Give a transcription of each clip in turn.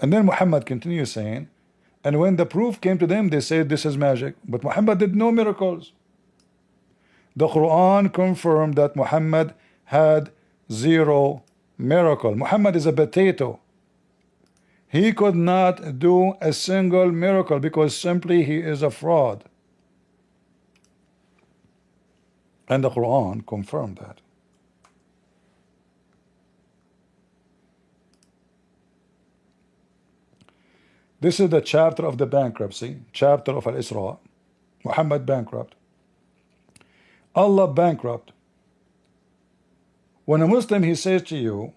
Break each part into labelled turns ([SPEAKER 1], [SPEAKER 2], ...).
[SPEAKER 1] And then Muhammad continues saying, and when the proof came to them, they said this is magic. But Muhammad did no miracles. The Quran confirmed that Muhammad had zero miracle. Muhammad is a potato. He could not do a single miracle because simply he is a fraud. And the Quran confirmed that. This is the chapter of the bankruptcy, chapter of Al-Isra. Muhammad bankrupt. Allah bankrupt. When a Muslim, he says to you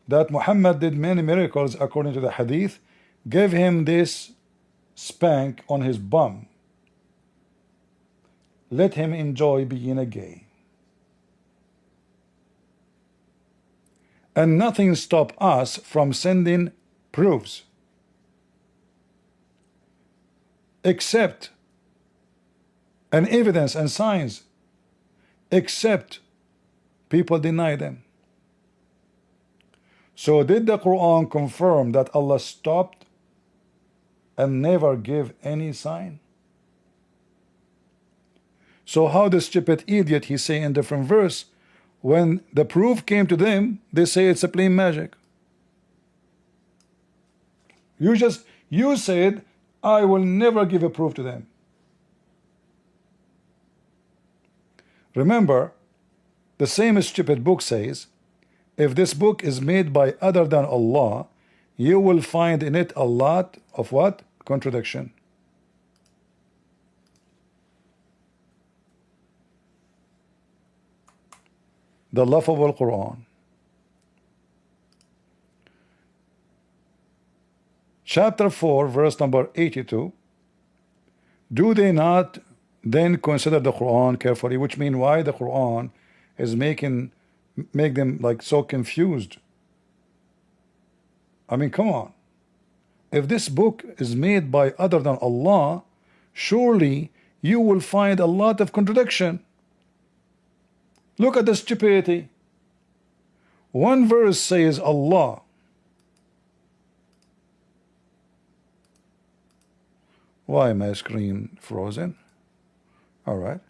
[SPEAKER 1] that Muhammad did many miracles according to the hadith, give him this spank on his bum. Let him enjoy being a gay. And nothing stop us from sending proofs, except an evidence and signs, except people deny them. So did the Quran confirm that Allah stopped and never gave any sign? So how the stupid idiot he say in different verse, when the proof came to them, they say it's a plain magic. You said I will never give a proof to them. Remember, the same stupid book says, if this book is made by other than Allah, you will find in it a lot of what? Contradiction. The laughable Quran. Chapter 4, verse number 82. Do they not then consider the Quran carefully? Which means why the Quran is make them like so confused. I mean, come on. If this book is made by other than Allah, surely you will find a lot of contradiction. Look at the stupidity. One verse says Allah. Why am my screen frozen? All right.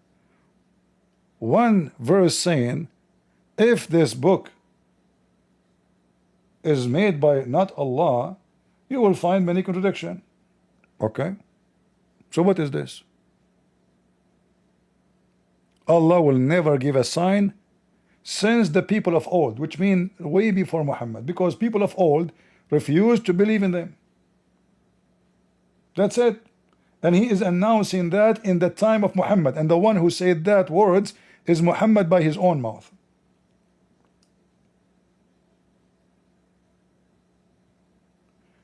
[SPEAKER 1] One verse saying, if this book is made by not Allah, you will find many contradiction. Okay. So what is this? Allah will never give a sign since the people of old, which mean way before Muhammad, because people of old refused to believe in them. That's it. And he is announcing that in the time of Muhammad, and the one who said that words is Muhammad by his own mouth.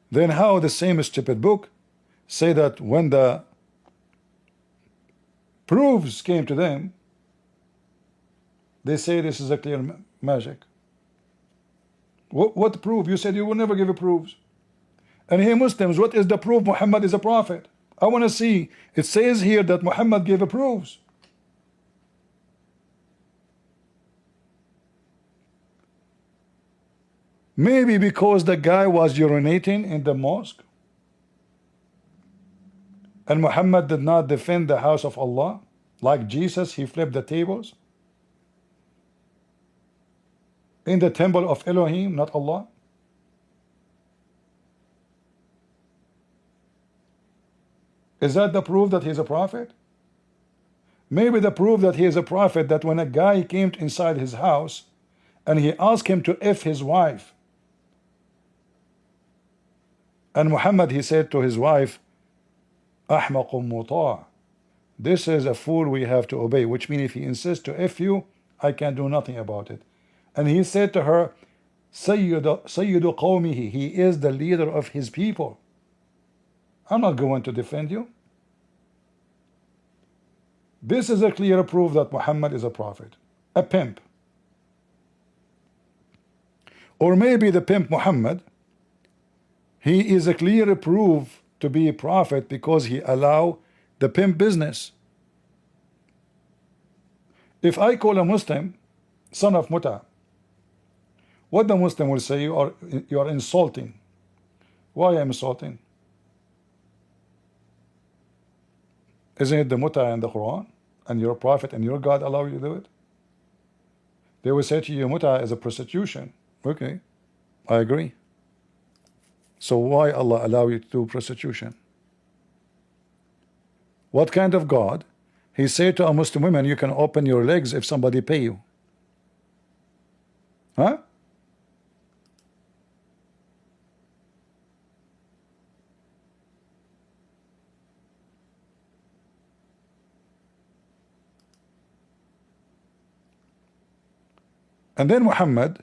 [SPEAKER 1] Then how the same stupid book say that when the proofs came to them, they say this is a clear magic. What proof? You said you will never give a proofs. And hey Muslims, what is the proof Muhammad is a prophet? I want to see. It says here that Muhammad gave a proofs. Maybe because the guy was urinating in the mosque, and Muhammad did not defend the house of Allah like Jesus. He flipped the tables in the temple of Elohim, not Allah. Is that the proof that he is a prophet? Maybe the proof that he is a prophet, that when a guy came inside his house and he asked him to F his wife, and Muhammad, he said to his wife, Ahmaqum muta', this is a fool we have to obey, which means if he insists to F you, I can do nothing about it. And he said to her, Sayyidu qawmihi, he is the leader of his people. I'm not going to defend you. This is a clear proof that Muhammad is a prophet, a pimp. Or maybe the pimp Muhammad, he is a clear proof to be a prophet because he allow the pimp business. If I call a Muslim son of muta, what the Muslim will say, you are insulting. Why I'm insulting? Isn't it the muta in the Quran? And your prophet and your God allow you to do it? They will say to you, muta is a prostitution. Okay, I agree. So why Allah allow you to do prostitution? What kind of God? He said to a Muslim woman, you can open your legs if somebody pay you. Huh? And then Muhammad,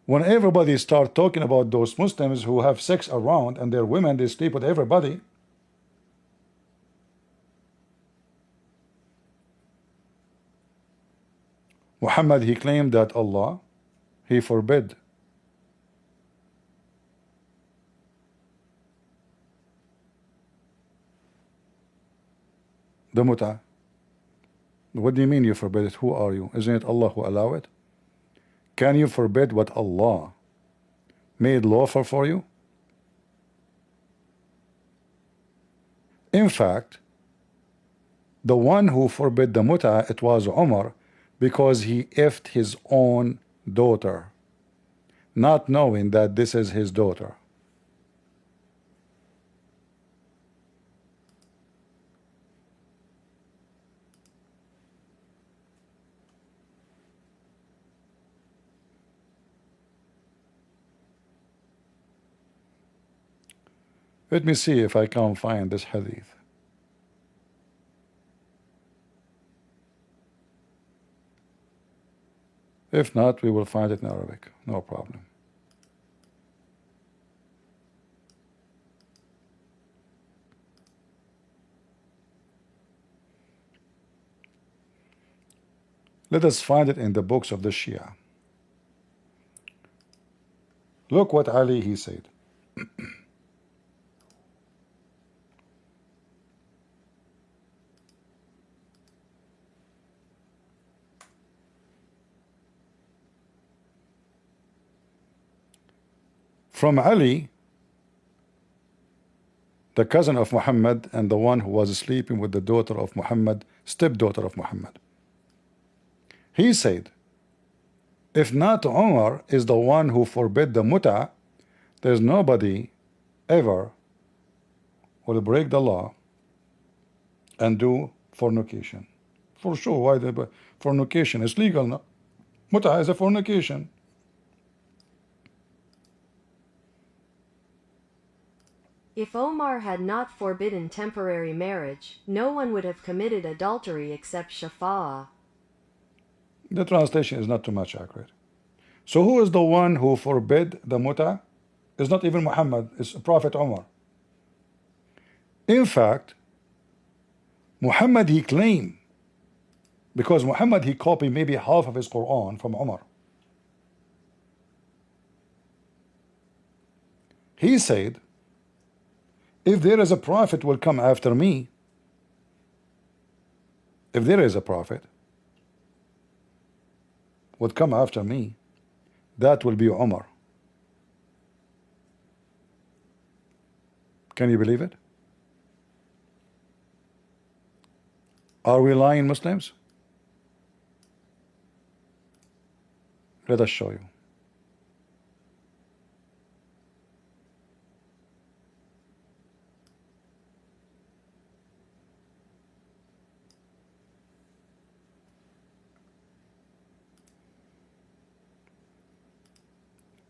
[SPEAKER 1] when everybody start talking about those Muslims who have sex around and they're women, they sleep with everybody. Muhammad, he claimed that Allah, he forbid the muta. What do you mean you forbid it? Who are you? Isn't it Allah who allow it? Can you forbid what Allah made lawful for you? In fact, the one who forbid the muta, it was Umar, because he effed his own daughter, not knowing that this is his daughter. Let me see if I can find this hadith. If not, we will find it in Arabic, no problem. Let us find it in the books of the Shia. Look what Ali he said. From Ali, the cousin of Muhammad and the one who was sleeping with the daughter of Muhammad, stepdaughter of Muhammad. He said, if not Umar is the one who forbid the muta, there's nobody ever will break the law and do fornication. For sure, why the fornication is legal now. Muta is a fornication.
[SPEAKER 2] If Omar had not forbidden temporary marriage, no one would have committed adultery except Shafa'ah.
[SPEAKER 1] The translation is not too much accurate. So who is the one who forbid the muta? It's not even Muhammad, it's Prophet Umar. In fact, Muhammad he claimed, because Muhammad he copied maybe half of his Quran from Umar. He said, if there is a prophet will come after me, if there is a prophet would come after me, that will be Umar. Can you believe it? Are we lying, Muslims? Let us show you.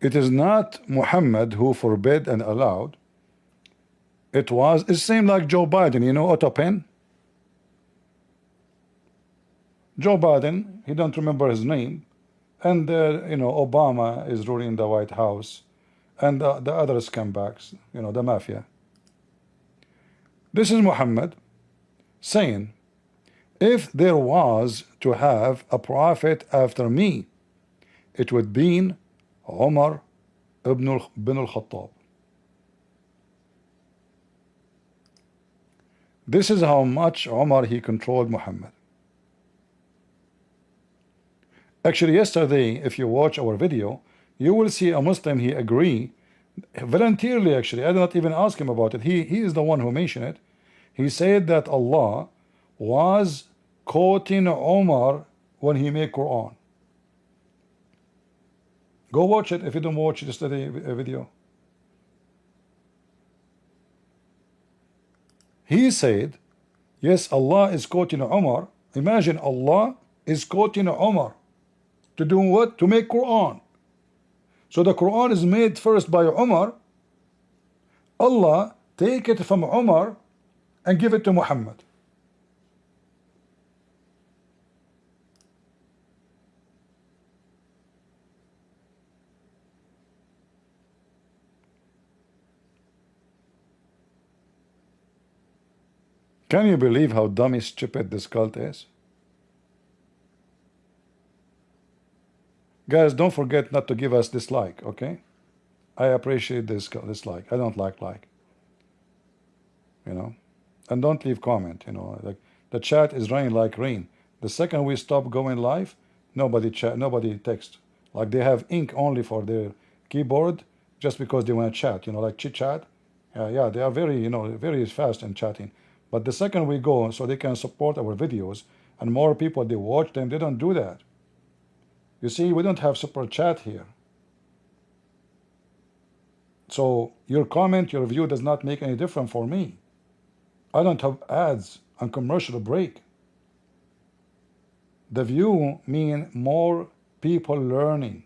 [SPEAKER 1] It is not Muhammad who forbid and allowed. It seemed like Joe Biden, you know, Otto Pen. Joe Biden, he don't remember his name, and you know, Obama is ruling the White House, and the other scumbags, you know, the mafia. This is Muhammad saying, if there was to have a prophet after me, it would be Umar ibn al-Khattab. This is how much Umar he controlled Muhammad. Actually, yesterday, if you watch our video, you will see a Muslim he agree voluntarily, actually. I did not even ask him about it. He is the one who mentioned it. He said that Allah was quoting Umar when he made Quran. Go watch it. If you don't watch it, study a video. He said, yes, Allah is quoting Umar. Imagine Allah is quoting Umar to do what? To make Quran. So the Quran is made first by Umar. Allah take it from Umar and give it to Muhammad. Can you believe how dummy stupid this cult is? Guys, don't forget not to give us dislike, okay? I appreciate this like. I don't like. You know? And don't leave comment, you know. Like the chat is running like rain. The second we stop going live, nobody text. Like they have ink only for their keyboard just because they want to chat, you know, like chit chat. Yeah, they are very, you know, very fast in chatting. But the second we go, so they can support our videos and more people, they watch them, they don't do that. You see, we don't have super chat here. So your comment, your view does not make any difference for me. I don't have ads and commercial break. The view mean more people learning.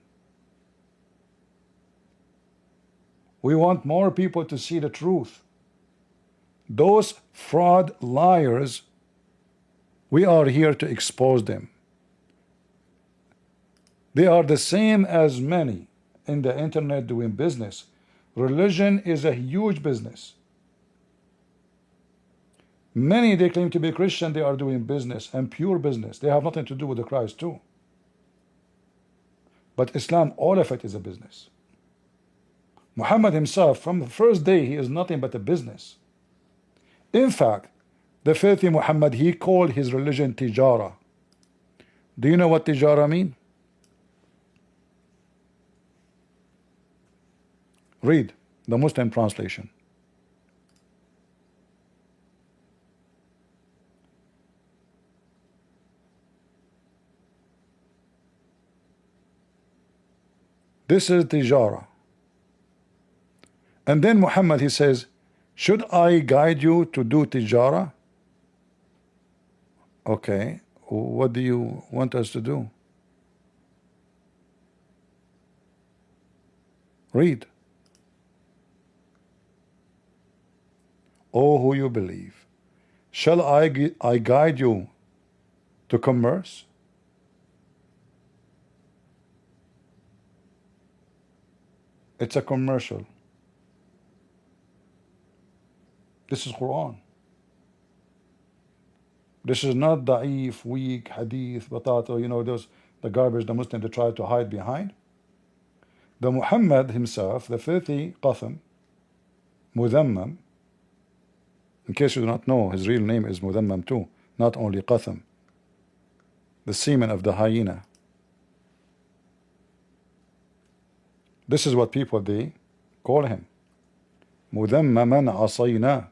[SPEAKER 1] We want more people to see the truth. Those fraud liars, we are here to expose them. They are the same as many in the internet doing business. Religion is a huge business. Many, they claim to be Christian, they are doing business and pure business. They have nothing to do with the Christ too. But Islam, all of it is a business. Muhammad himself, from the first day, he is nothing but a business. In fact, the filthy Muhammad, he called his religion tijara. Do you know what tijara mean? Read the Muslim translation. This is tijara. And then Muhammad, he says, should I guide you to do tijara? Okay, what do you want us to do? Read. Oh, who you believe, shall I guide you to commerce? It's a commercial. This is Quran. This is not da'if, weak, hadith, batata, you know, those the garbage the Muslims they try to hide behind. The Muhammad himself, the filthy Qatham, Mudhammam, in case you do not know, his real name is Mudhammam too, not only Qatham, the semen of the hyena. This is what people they call him. Mudhammaman asayna.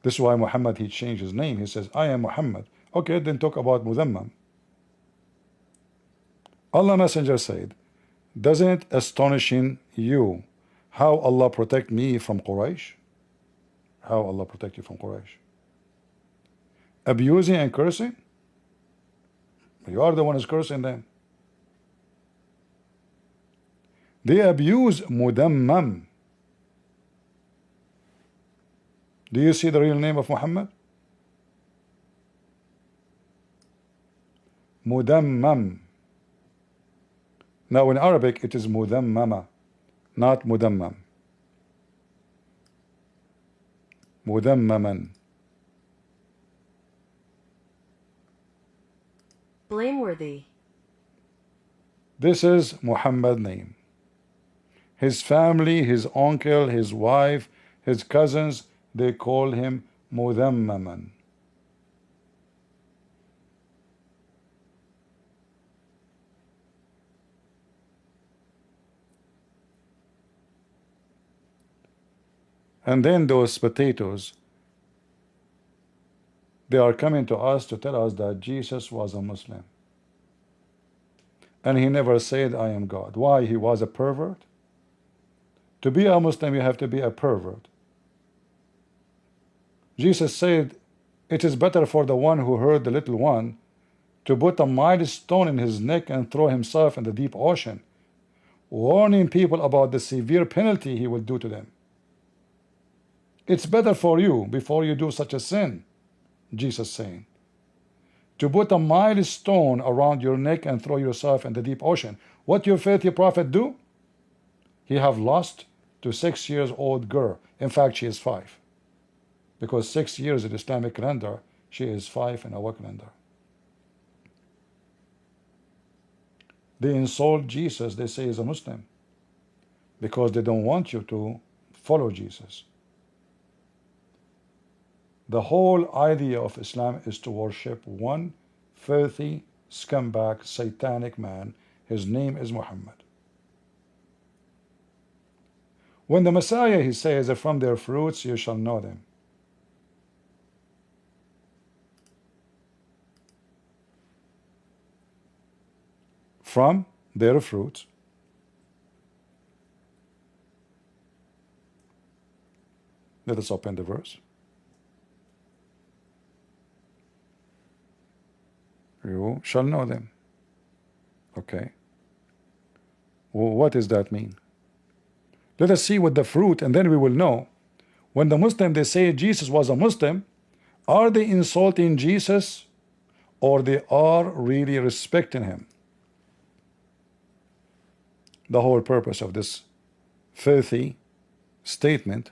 [SPEAKER 1] This is why Muhammad, he changed his name. He says, I am Muhammad. Okay, then talk about Mudhammam. Allah Messenger said, doesn't it astonishing you how Allah protect me from Quraysh? How Allah protect you from Quraysh? Abusing and cursing? You are the one who's cursing them. They abuse Mudhammam. Do you see the real name of Muhammad? Mudhammam. Now in Arabic it is Mudhammama, not Mudhammam. Mudhammaman.
[SPEAKER 2] Blameworthy.
[SPEAKER 1] This is Muhammad's name. His family, his uncle, his wife, his cousins, they call him Mudhammaman. And then those potatoes, they are coming to us to tell us that Jesus was a Muslim. And he never said, I am God. Why? He was a pervert? To be a Muslim, you have to be a pervert. Jesus said, it is better for the one who hurt the little one to put a mighty stone in his neck and throw himself in the deep ocean, warning people about the severe penalty he will do to them. It's better for you, before you do such a sin, Jesus saying, to put a mighty stone around your neck and throw yourself in the deep ocean. What your filthy prophet do? He have lost to 6 years old girl. In fact, she is 5. Because 6 years in Islamic calendar, she is 5 in our calendar. They insult Jesus, they say he's a Muslim, because they don't want you to follow Jesus. The whole idea of Islam is to worship one filthy, scumbag, satanic man. His name is Muhammad. When the Messiah, he says, from their fruits you shall know them. From their fruits. Let us open the verse. You shall know them. Okay. Well, what does that mean? Let us see what the fruit, and then we will know. When the Muslim, they say Jesus was a Muslim, are they insulting Jesus, or they are really respecting him? The whole purpose of this filthy statement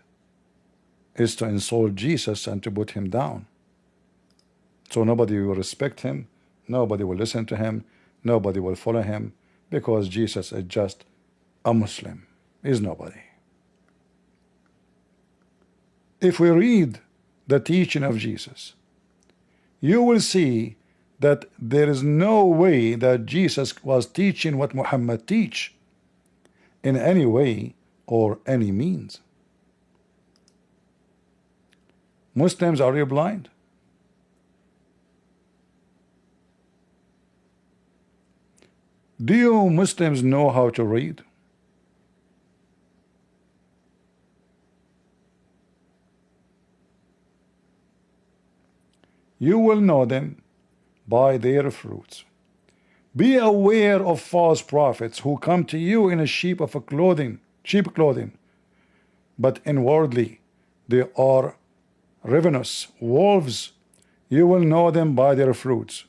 [SPEAKER 1] is to insult Jesus and to put him down. So nobody will respect him, nobody will listen to him, nobody will follow him, because Jesus is just a Muslim. Is nobody. If we read the teaching of Jesus, you will see that there is no way that Jesus was teaching what Muhammad teach in any way or any means. Muslims, are you blind? Do you Muslims know how to read? You will know them by their fruits. Be aware of false prophets who come to you in a sheep clothing, but inwardly they are ravenous wolves. You will know them by their fruits.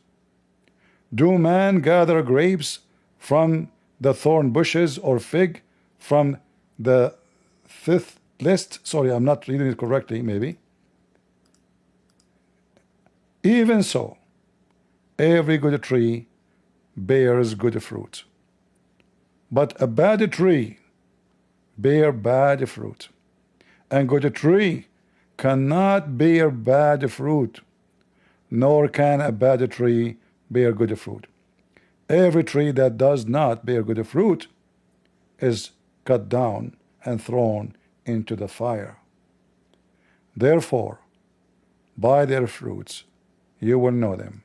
[SPEAKER 1] Do man gather grapes from the thorn bushes, or fig from the fifth list? Sorry, I'm not reading it correctly, maybe. Even so, every good tree bears good fruit, but a bad tree bear bad fruit, and good tree cannot bear bad fruit, nor can a bad tree bear good fruit. Every tree that does not bear good fruit is cut down and thrown into the fire. Therefore, by their fruits you will know them.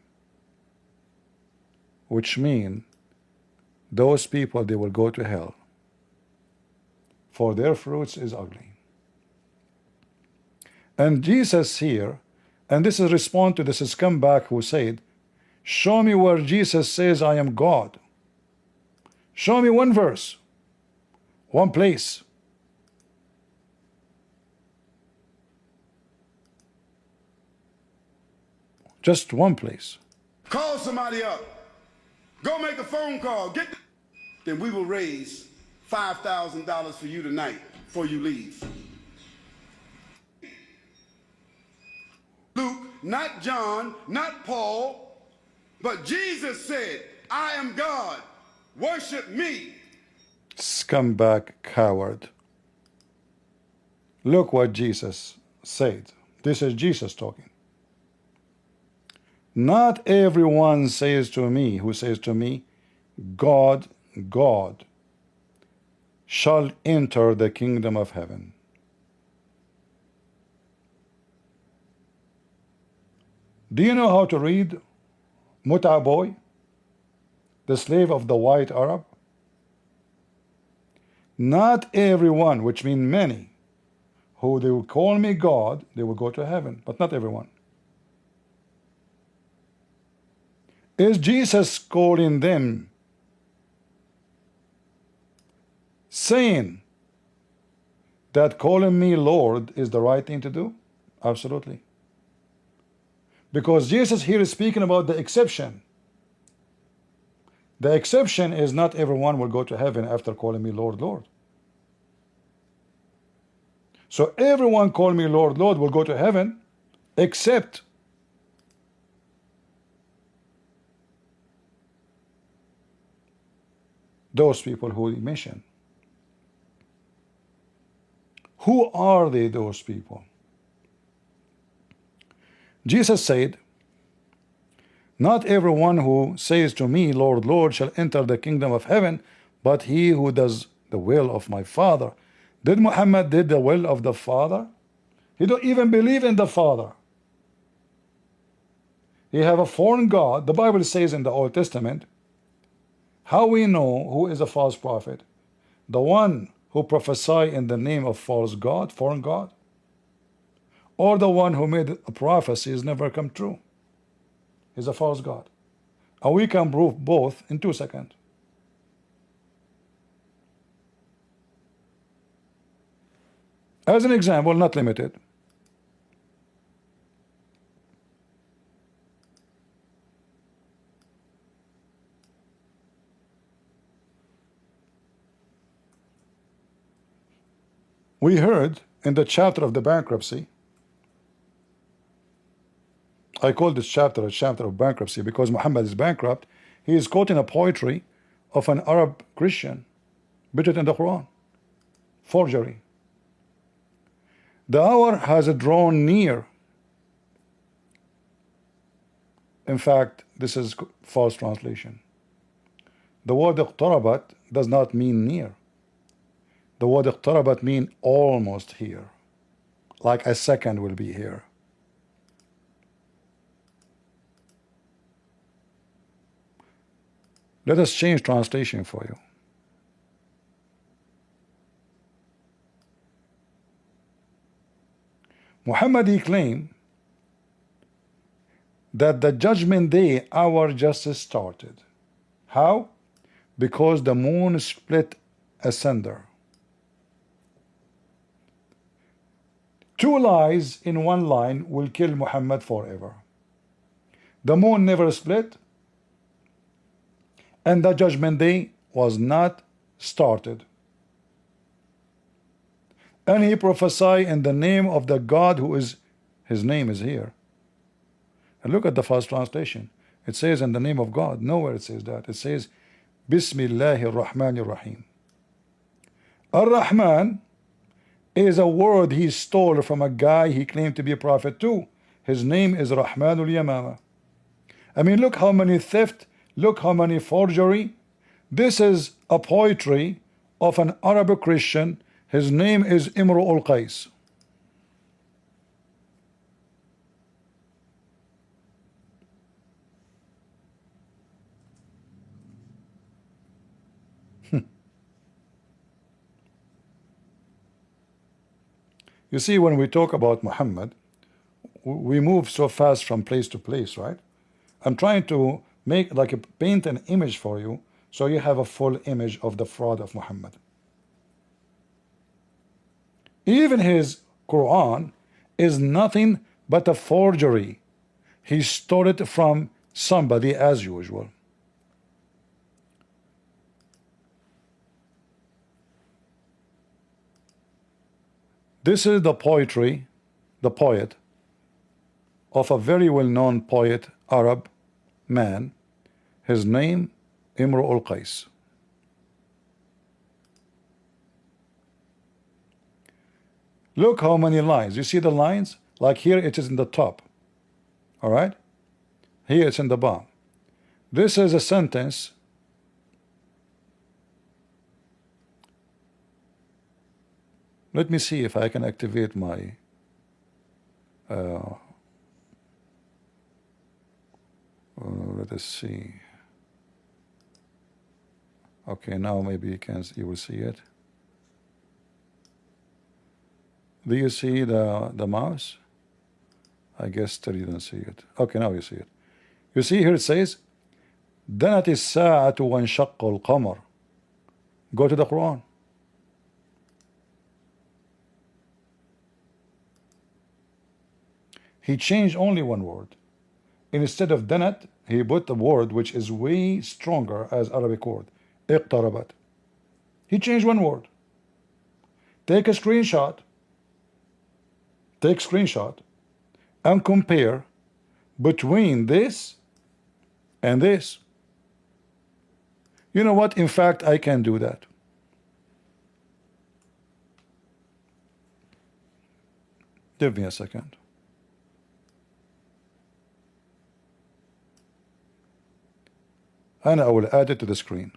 [SPEAKER 1] Which mean those people, they will go to hell, for their fruits is ugly. And Jesus here, and this is response to this scumbag who said, show me where Jesus says I am God. Show me one verse, one place. Just one place.
[SPEAKER 3] Call somebody up. Go make a phone call. Then we will raise $5,000 for you tonight before you leave. Luke, not John, not Paul, but Jesus said, I am God. Worship me.
[SPEAKER 1] Scumbag coward. Look what Jesus said. This is Jesus talking. Not everyone says to me, who says to me, God, God, shall enter the kingdom of heaven. Do you know how to read Muta boy, the slave of the white Arab? Not everyone, which means many, who they will call me God, they will go to heaven, but not everyone. Is Jesus calling them, saying that calling me Lord is the right thing to do? Absolutely. Because Jesus here is speaking about the exception. The exception is not everyone will go to heaven after calling me Lord, Lord. So everyone call me Lord, Lord will go to heaven, except those people who he mentioned. Who are they, those people? Jesus said, not everyone who says to me, Lord, Lord, shall enter the kingdom of heaven, but he who does the will of my Father. Did Muhammad did the will of the Father? He don't even believe in the Father. He have a foreign God. The Bible says in the Old Testament, how we know who is a false prophet? The one who prophesy in the name of false God, foreign God, or the one who made a prophecy is never come true. He's a false God. And we can prove both in 2 seconds. As an example, not limited. We heard in the chapter of the bankruptcy, I call this chapter a chapter of bankruptcy because Muhammad is bankrupt. He is quoting a poetry of an Arab Christian, put in the Quran. Forgery. The hour has drawn near. In fact, this is false translation. The word اقتربت does not mean near. The word اقتربت mean almost here. Like a second will be here. Let us change translation for you. Muhammad he claimed that the judgment day hour just started. How? Because the moon split asunder. 2 lies in 1 line will kill Muhammad forever. The moon never split, and the judgment day was not started. And he prophesied in the name of the God who is, his name is here. And look at the first translation. It says in the name of God. Nowhere it says that. It says Bismillahir Rahmanir Rahim. Ar-Rahman is a word he stole from a guy he claimed to be a prophet too. His name is Rahmanul Yamama. I mean, look how many theft, look how many forgery. This is a poetry of an Arab Christian. His name is Imru al-Qais. You see, when we talk about Muhammad, we move so fast from place to place, right? I'm trying to make like paint an image for you so you have a full image of the fraud of Muhammad. Even his Quran is nothing but a forgery. He stole it from somebody as usual. This is the poetry, the poet of a very well-known poet, Arab man. His name, Imru al-Qais. Look how many lines. You see the lines? Like here it is in the top. All right? Here it's in the bottom. This is a sentence. Let me see if I can activate my let us see. Okay, now maybe you will see it. Do you see the mouse? I guess still you don't see it. Okay, now you see it. You see here it says دنت الساعة وانشق القمر. Go to the Quran. He changed only one word. Instead of danat, he put a word which is way stronger as Arabic word. اقتربت. He changed one word. Take a screenshot. Take screenshot and compare between this and this. You know what? In fact, I can do that. Give me a second. And I will add it to the screen.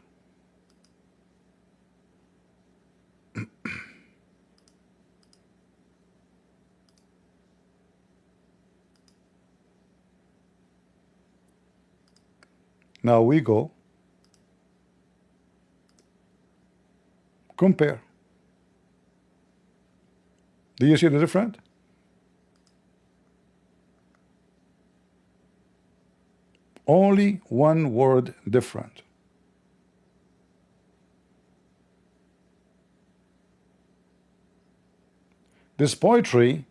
[SPEAKER 1] Now we go compare. Do you see the difference? Only one word different. This poetry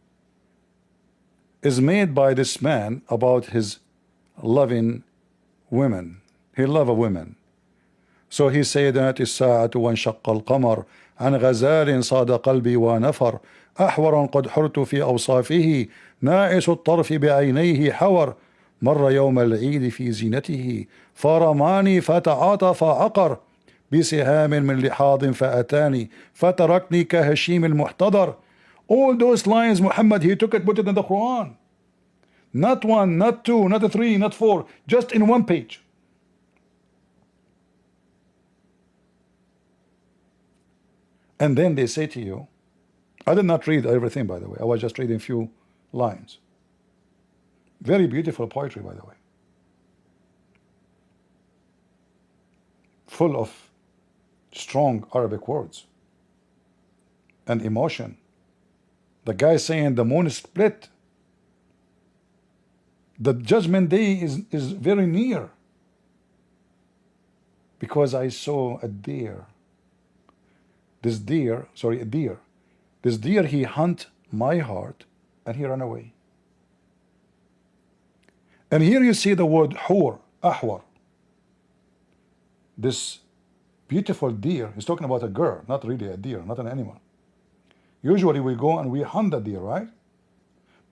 [SPEAKER 1] is made by this man about his loving women. He loved women. So he said that الساعة وانشق القمر عن غزال صاد قلبي ونفر أحور قد حرت في أوصافه ناعس الطرف بعينيه حور مر يوم العيد في زينته فرماني فتعاطف عقر بسهام من لحاظ فأتاني فتركني كهشيم المحتضر. All those lines Muhammad, he took it, put it in the Quran. Not one, not two, not three, not four, just in one page. And then they say to you, I did not read everything, by the way. I was just reading a few lines. Very beautiful poetry, by the way. Full of strong Arabic words and emotion. The guy saying the moon is split. The judgment day is very near. Because I saw a deer. This deer, sorry, a deer. This deer, he hunt my heart and he ran away. And here you see the word hur, ahwar. This beautiful deer, he's talking about a girl, not really a deer, not an animal. Usually we go and we hunt the deer, right?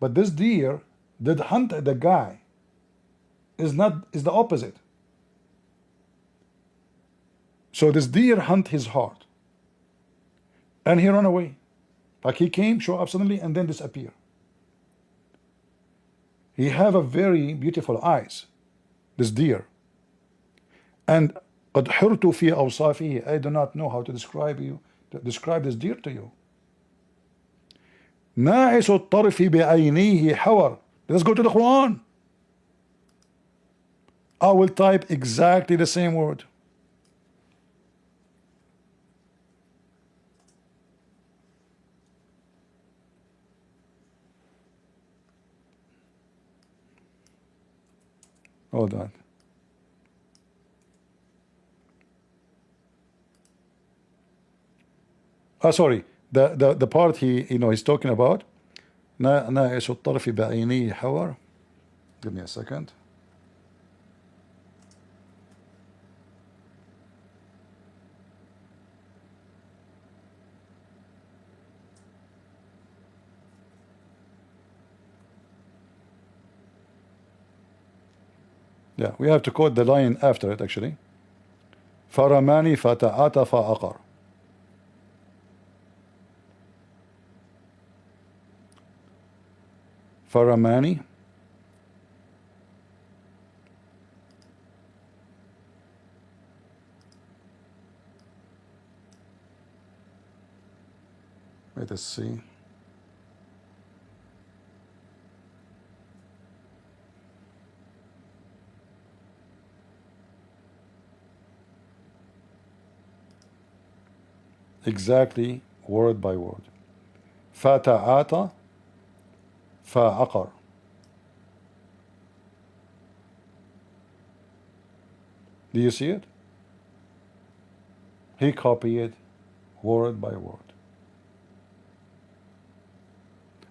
[SPEAKER 1] But this deer did hunt the guy. Is the opposite. So this deer hunt his heart. And he ran away. Like he came, show up suddenly, and then disappear. He have a very beautiful eyes, this deer. And قد حرت في أوصافه. I do not know how to describe this deer to you. ناعس الطرف بعينيه حور. Let's go to the Quran. I will type exactly the same word. Hold on. Sorry. The part he's talking about. ناعس الطرف بعينيه حور. Give me a second. Yeah, we have to quote the line after it actually. فرماني فتعاطف عقر. فرماني let us see. exactly word by word. فتعاطى فعقر. Do you see it? He copied it word by word.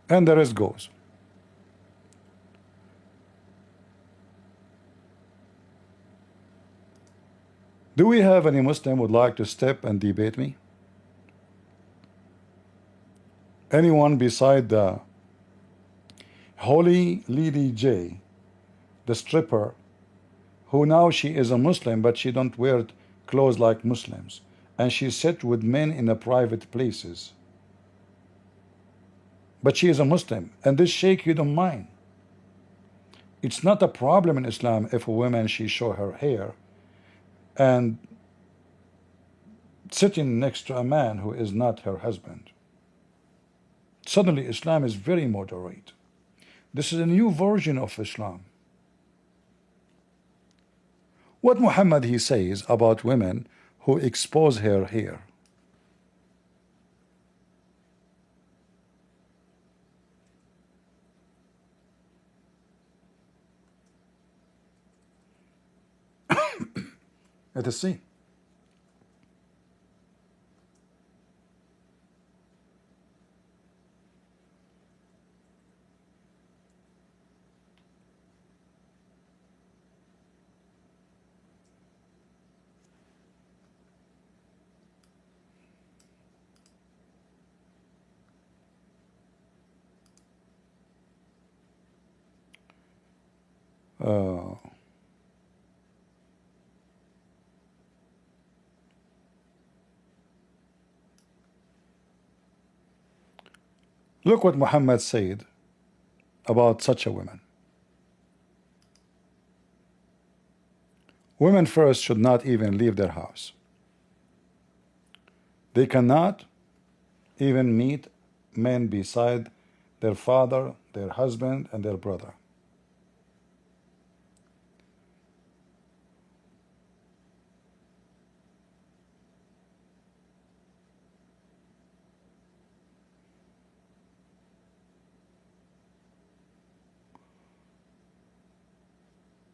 [SPEAKER 1] And the rest goes. Do we have any Muslim would like to step and debate me? Anyone beside the Holy Lady J, the stripper, who now she is a Muslim but she don't wear clothes like Muslims, and she sit with men in the private places, but she is a Muslim, and this sheikh you don't mind. It's not a problem in Islam if a woman she show her hair and sitting next to a man who is not her husband. Suddenly Islam is very moderate. This is a new version of Islam. What Muhammad he says about women who expose her hair? Let us see. Look what Muhammad said about such a woman. Women first should not even leave their house. They cannot even meet men beside their father, their husband, and their brother.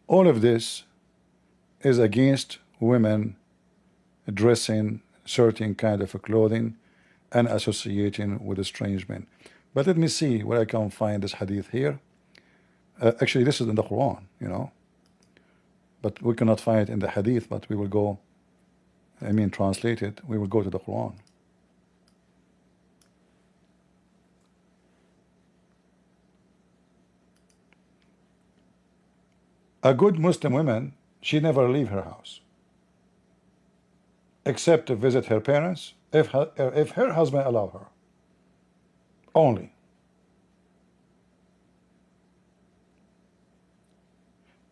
[SPEAKER 1] All of this is against women dressing certain kind of clothing and associating with strange men. But let me see where I can find this hadith here. Actually, this is in the Quran, you know, but we cannot find it in the hadith, but we will go, translate it. We will go to the Quran. A good Muslim woman, she never leave her house except to visit her parents if her husband allow her. Only.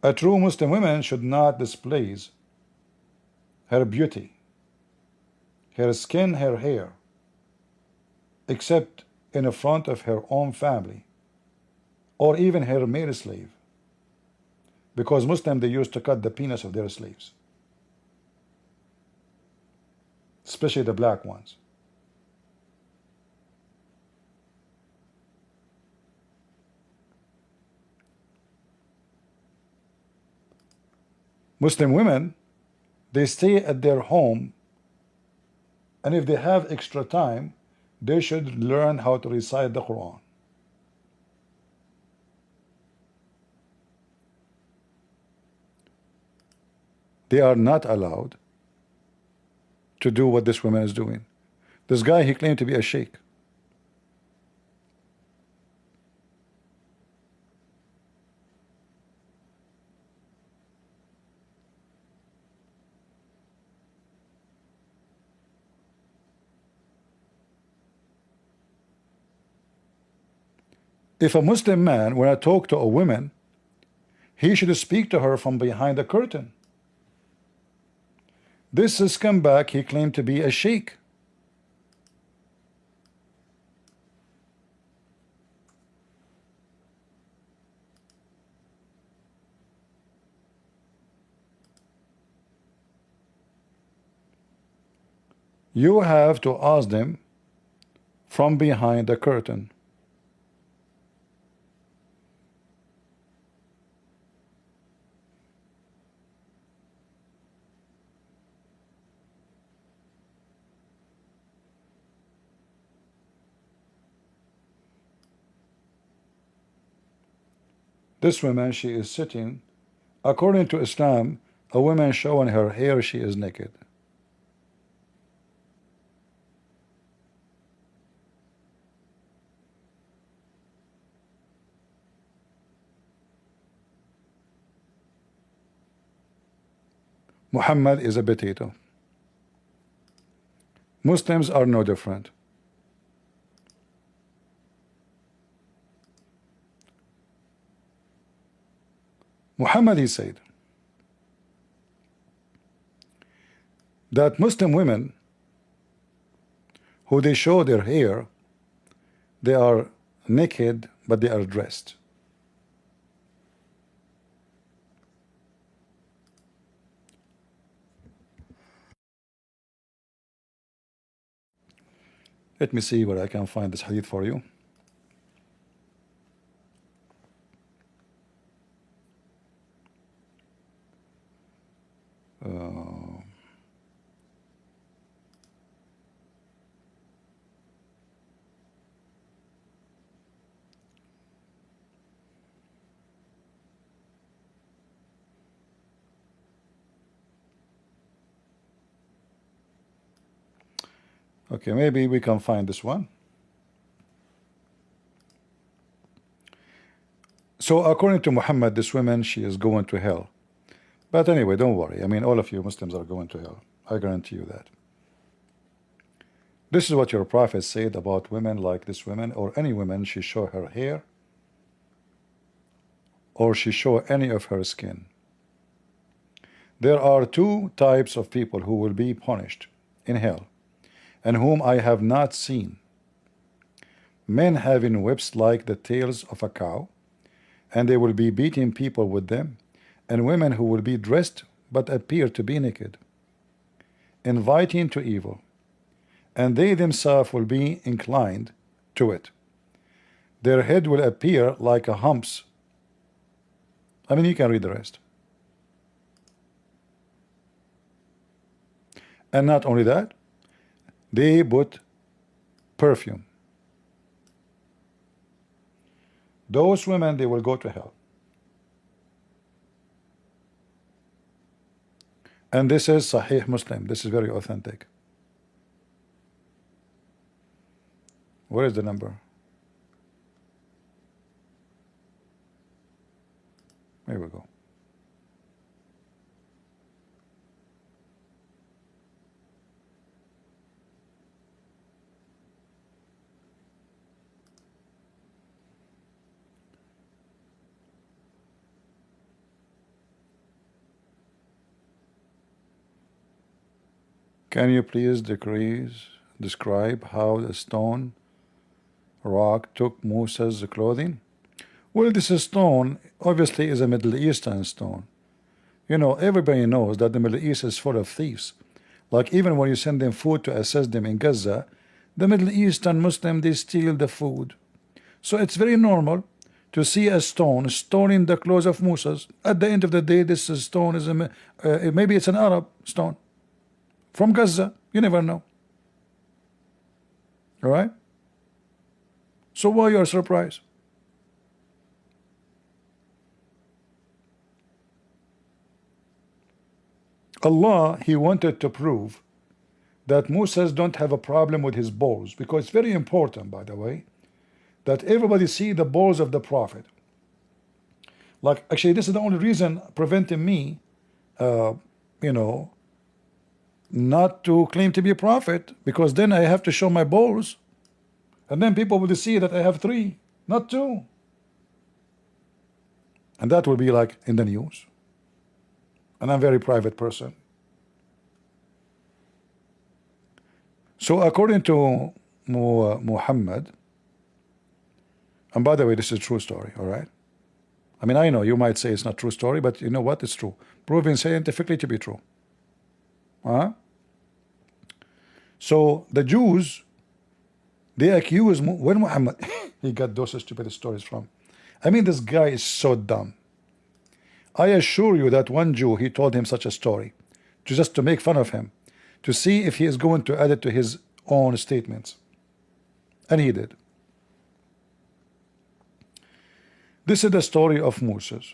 [SPEAKER 1] A true Muslim woman should not display her beauty, her skin, her hair, except in front of her own family or even her male slave. Because Muslims, they used to cut the penis of their slaves, especially the black ones. Muslim women, they stay at their home, and if they have extra time, they should learn how to recite the Quran. They are not allowed to do what this woman is doing. This guy, he claimed to be a sheikh. If a Muslim man, when I talk to a woman, he should speak to her from behind the curtain. This scumbag, he claimed to be a sheikh. You have to ask them from behind the curtain. This woman, she is sitting. According to Islam, a woman showing her hair, she is naked. Muhammad is a potato. Muslims are no different. Muhammad, he said that Muslim women who they show their hair, they are naked, but they are dressed. Let me see where I can find this hadith for you. Okay, maybe we can find this one. So according to Muhammad, this woman, she is going to hell. But anyway, don't worry. I mean, all of you Muslims are going to hell. I guarantee you that. This is what your prophet said about women like this woman, or any woman, she show her hair, or she show any of her skin. There are two types of people who will be punished in hell, and whom I have not seen. Men having whips like the tails of a cow, and they will be beating people with them, and women who will be dressed but appear to be naked, inviting to evil, and they themselves will be inclined to it. Their head will appear like a humps. I mean, you can read the rest. And not only that, they put perfume. Those women, they will go to hell. And this is Sahih Muslim. This is very authentic. Where is the number? Here we go. Can you please describe how the stone rock took Musa's clothing? Well, this stone obviously is a Middle Eastern stone. You know, everybody knows that the Middle East is full of thieves. Like even when you send them food to assist them in Gaza, the Middle Eastern Muslim, they steal the food. So it's very normal to see a stone stoning the clothes of Musa's. At the end of the day, this stone is maybe it's an Arab stone from Gaza. You never know. All right? So why you are surprised? Allah, he wanted to prove that Moses don't have a problem with his balls, because it's very important, by the way, that everybody see the balls of the prophet. Like, actually, this is the only reason preventing me, you know, not to claim to be a prophet, because then I have to show my balls, and then people will see that I have 3, not 2, and that will be like in the news. And I'm a very private person. So according to Muhammad, and by the way, this is a true story, all right? I mean, I know you might say it's not true story, but you know what? It's true. Proven scientifically to be true. So the Jews, they accuse when Muhammad he got those stupid stories from. I mean, this guy is so dumb. I assure you that one Jew, he told him such a story just to make fun of him, to see if he is going to add it to his own statements, and he did. This is the story of Moses.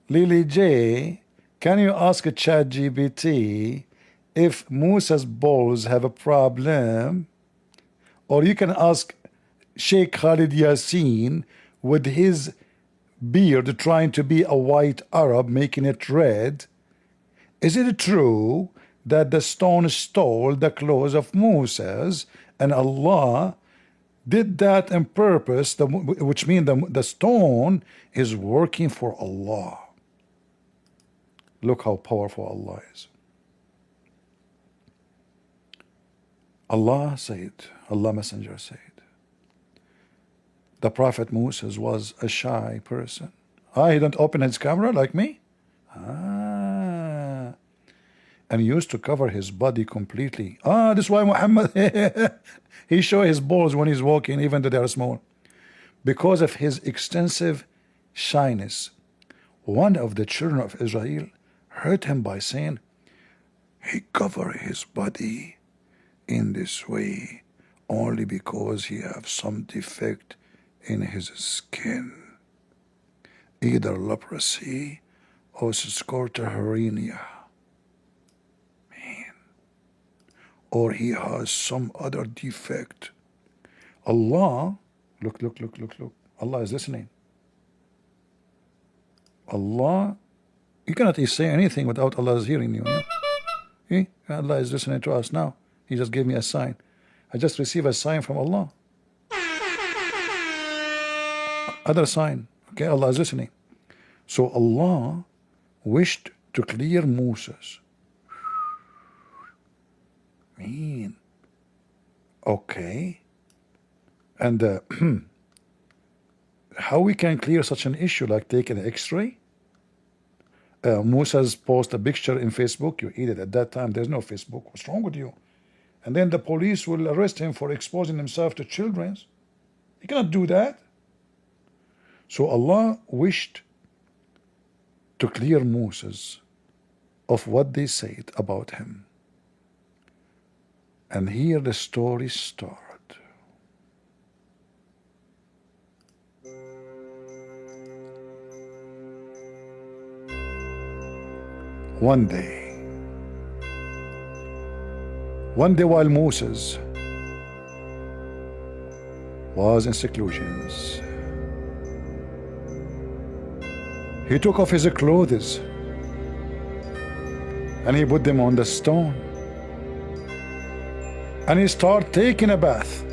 [SPEAKER 1] Lily J, can you ask ChatGPT if Moses' balls have a problem? Or you can ask Sheikh Khalid Yassin with his beard trying to be a white Arab, making it red. Is it true that the stone stole the clothes of Moses and Allah did that on purpose, which means the stone is working for Allah? Look how powerful Allah is. Allah said, Allah Messenger said, the Prophet Moses was a shy person. He didn't open his camera like me? And he used to cover his body completely. This is why Muhammad, he shows his balls when he's walking, even though they are small. Because of his extensive shyness. One of the children of Israel hurt him by saying, he covered his body in this way only because he has some defect in his skin, either leprosy or scoterhernia, or he has some other defect. Allah, look, Allah is listening. Allah, you cannot say anything without Allah is hearing you. Allah is listening to us now. He just gave me a sign. I just received a sign from Allah. Other sign. Okay, Allah is listening. So Allah wished to clear Moses. Okay. And how we can clear such an issue, like taking an X-ray? Moses post a picture in Facebook. You eat it. At that time, there's no Facebook. What's wrong with you? And then the police will arrest him for exposing himself to children. He cannot do that. So Allah wished to clear Moses of what they said about him. And here the story starts. One day while Moses was in seclusions, he took off his clothes and he put them on the stone and he started taking a bath.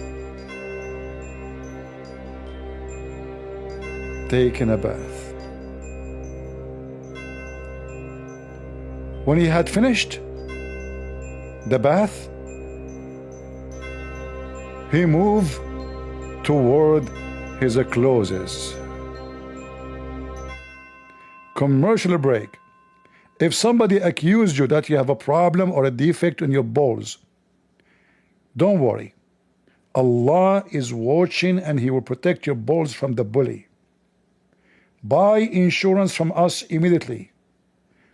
[SPEAKER 1] When he had finished the bath, he moved toward his clothes. Commercial break. If somebody accused you that you have a problem or a defect in your balls, don't worry. Allah is watching and He will protect your balls from the bully. Buy insurance from us immediately.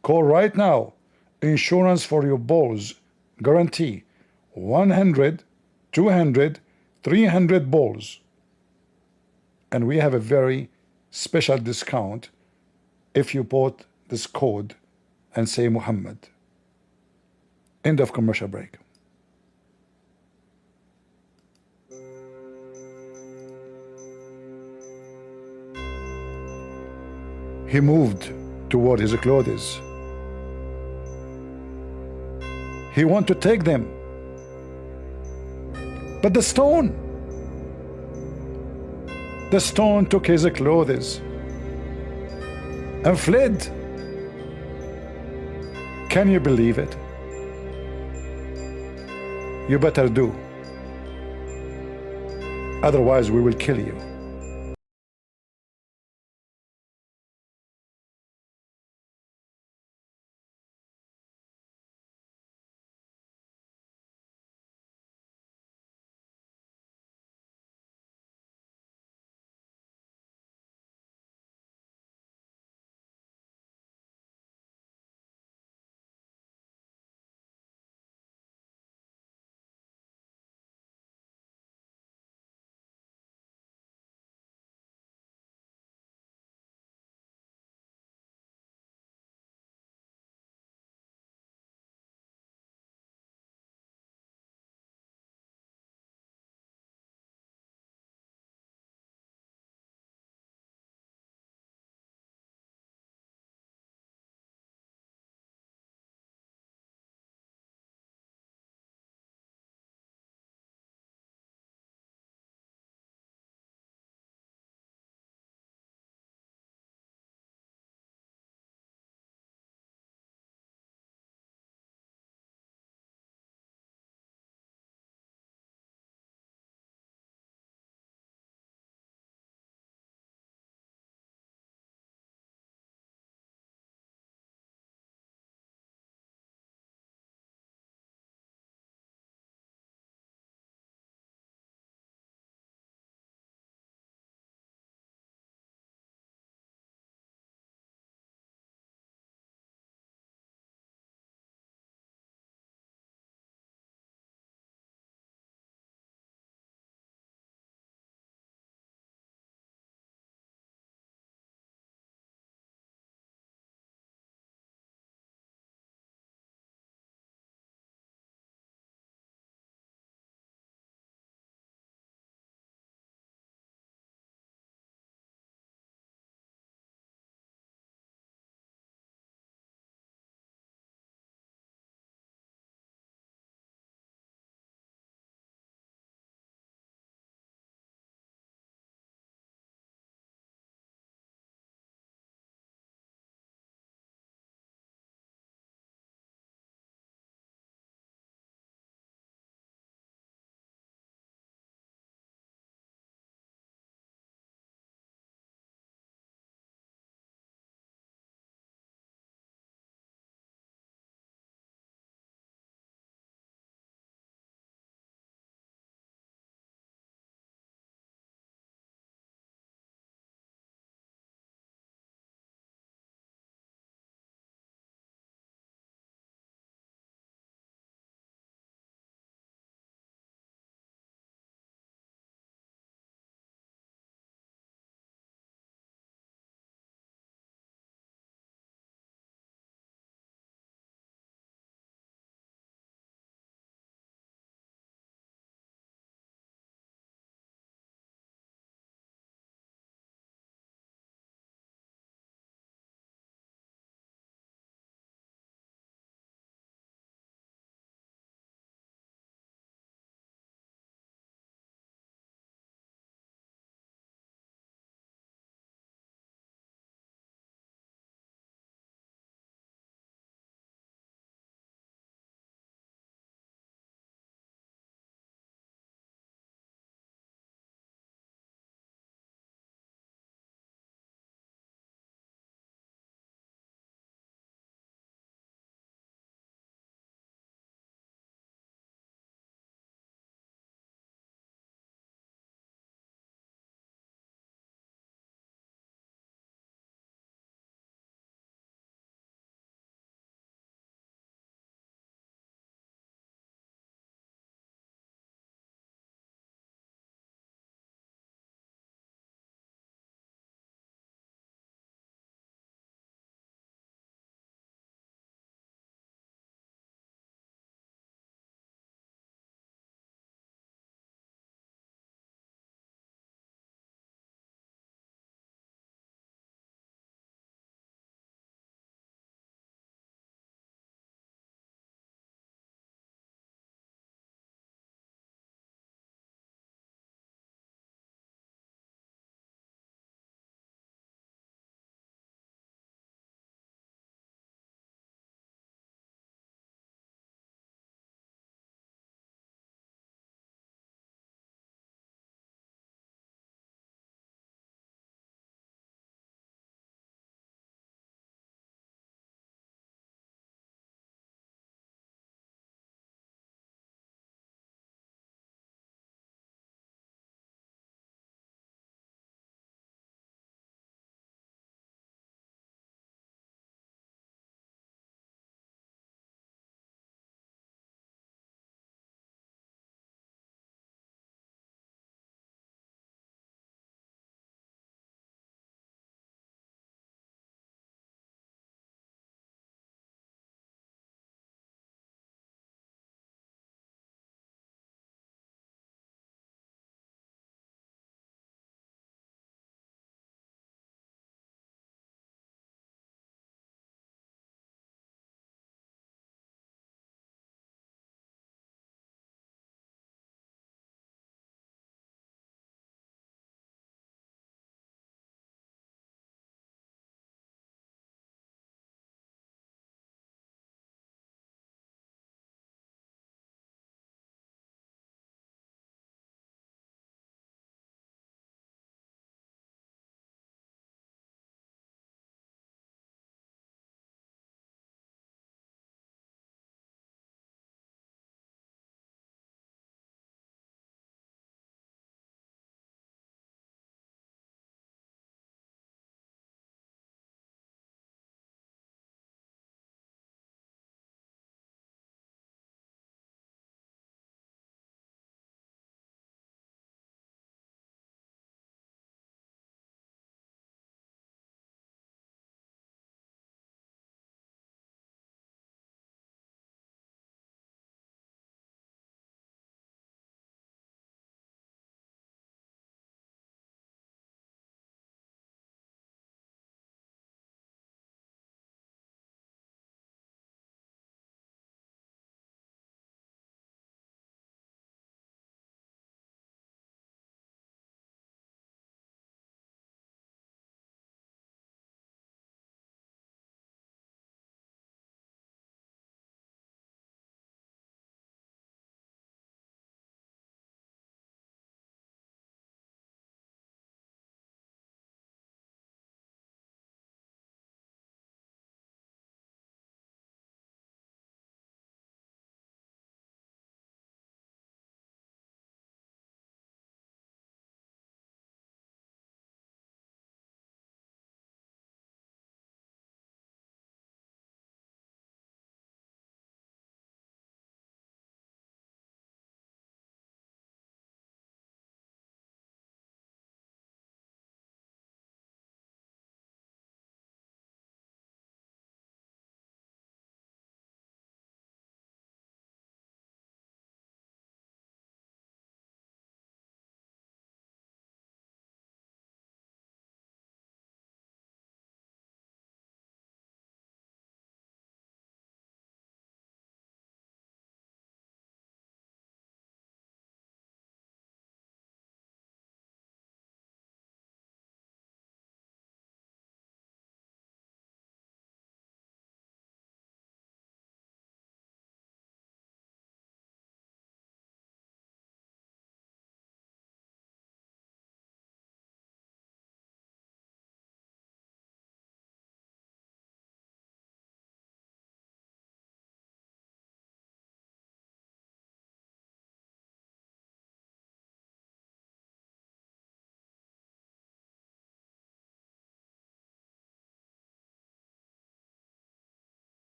[SPEAKER 1] Call right now. Insurance for your balls. Guarantee 100, 200, 300 balls. And we have a very special discount if you bought this code and say Muhammad. End of commercial break. He moved toward his clothes. He wanted to take them. But the stone took his clothes and fled. Can you believe it? You better do. Otherwise we will kill you.